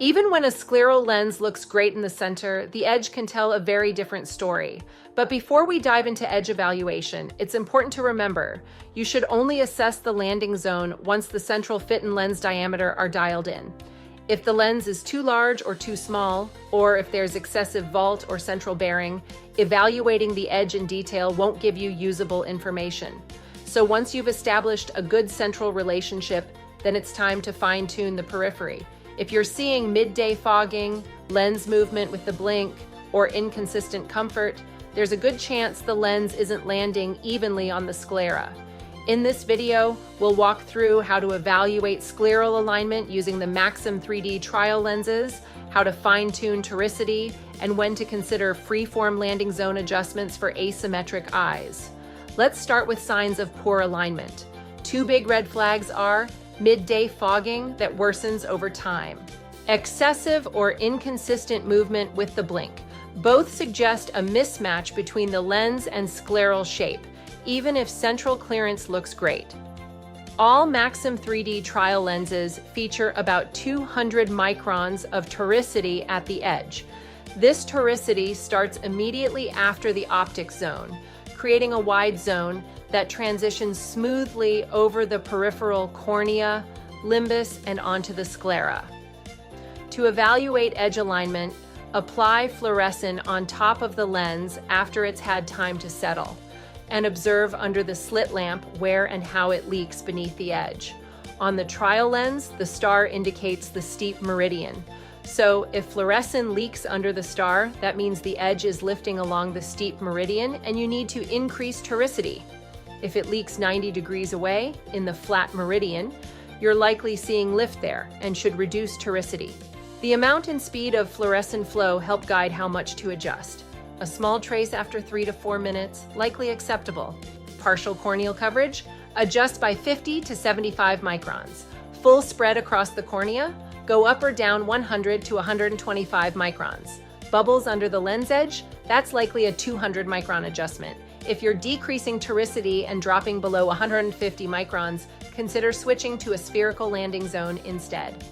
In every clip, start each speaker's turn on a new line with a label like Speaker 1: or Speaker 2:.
Speaker 1: Even when a scleral lens looks great in the center, the edge can tell a very different story. But before we dive into edge evaluation, it's important to remember, you should only assess the landing zone once the central fit and lens diameter are dialed in. If the lens is too large or too small, or if there's excessive vault or central bearing, evaluating the edge in detail won't give you usable information. So once you've established a good central relationship, then it's time to fine-tune the periphery. If you're seeing midday fogging, lens movement with the blink, or inconsistent comfort, there's a good chance the lens isn't landing evenly on the sclera. In this video, we'll walk through how to evaluate scleral alignment using the Maxim 3D trial lenses, how to fine-tune toricity, and when to consider freeform landing zone adjustments for asymmetric eyes. Let's start with signs of poor alignment. Two big red flags are midday fogging that worsens over time, excessive or inconsistent movement with the blink. Both suggest a mismatch between the lens and scleral shape, even if central clearance looks great. All Maxim 3D trial lenses feature about 200 microns of toricity at the edge. This toricity starts immediately after the optic zone, creating a wide zone that transitions smoothly over the peripheral cornea, limbus, and onto the sclera. To evaluate edge alignment, apply fluorescein on top of the lens after it's had time to settle, and observe under the slit lamp where and how it leaks beneath the edge. On the trial lens, the star indicates the steep meridian. So if fluorescein leaks under the star, that means the edge is lifting along the steep meridian and you need to increase toricity. If it leaks 90 degrees away, in the flat meridian, you're likely seeing lift there and should reduce toricity. The amount and speed of fluorescein flow help guide how much to adjust. A small trace after 3 to 4 minutes, likely acceptable. Partial corneal coverage, adjust by 50 to 75 microns. Full spread across the cornea, go up or down 100 to 125 microns. Bubbles under the lens edge, that's likely a 200 micron adjustment. If you're decreasing toricity and dropping below 150 microns, consider switching to a spherical landing zone instead.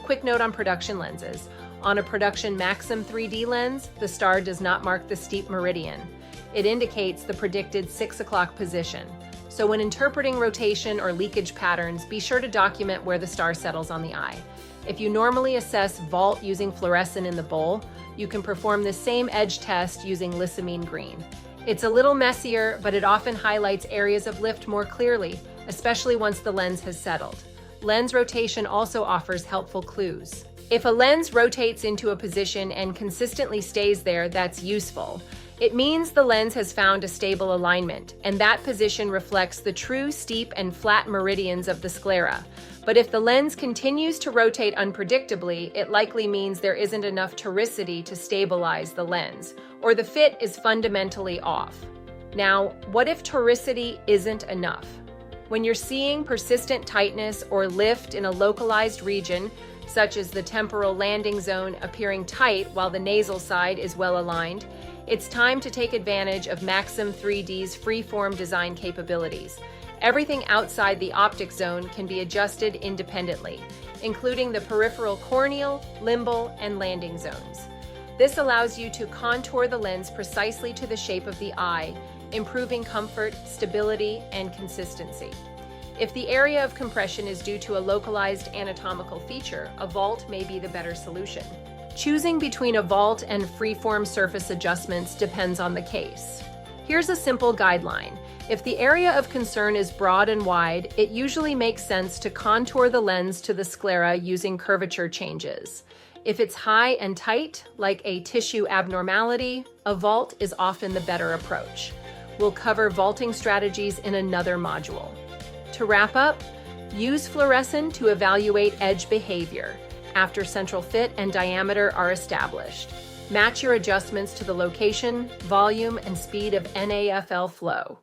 Speaker 1: Quick note on production lenses. On a production Maxim 3D lens, the star does not mark the steep meridian. It indicates the predicted 6 o'clock position. So when interpreting rotation or leakage patterns, be sure to document where the star settles on the eye. If you normally assess vault using fluorescein in the bowl, you can perform the same edge test using lissamine green. It's a little messier, but it often highlights areas of lift more clearly, especially once the lens has settled. Lens rotation also offers helpful clues. If a lens rotates into a position and consistently stays there, that's useful. It means the lens has found a stable alignment, and that position reflects the true steep and flat meridians of the sclera. But if the lens continues to rotate unpredictably, it likely means there isn't enough toricity to stabilize the lens, or the fit is fundamentally off. Now, what if toricity isn't enough? When you're seeing persistent tightness or lift in a localized region, such as the temporal landing zone appearing tight while the nasal side is well aligned, it's time to take advantage of Maxim 3D's freeform design capabilities. Everything outside the optic zone can be adjusted independently, including the peripheral corneal, limbal, and landing zones. This allows you to contour the lens precisely to the shape of the eye, improving comfort, stability, and consistency. If the area of compression is due to a localized anatomical feature, a vault may be the better solution. Choosing between a vault and freeform surface adjustments depends on the case. Here's a simple guideline. If the area of concern is broad and wide, it usually makes sense to contour the lens to the sclera using curvature changes. If it's high and tight, like a tissue abnormality, a vault is often the better approach. We'll cover vaulting strategies in another module. To wrap up, use fluorescein to evaluate edge behavior after central fit and diameter are established. Match your adjustments to the location, volume, and speed of NAFL flow.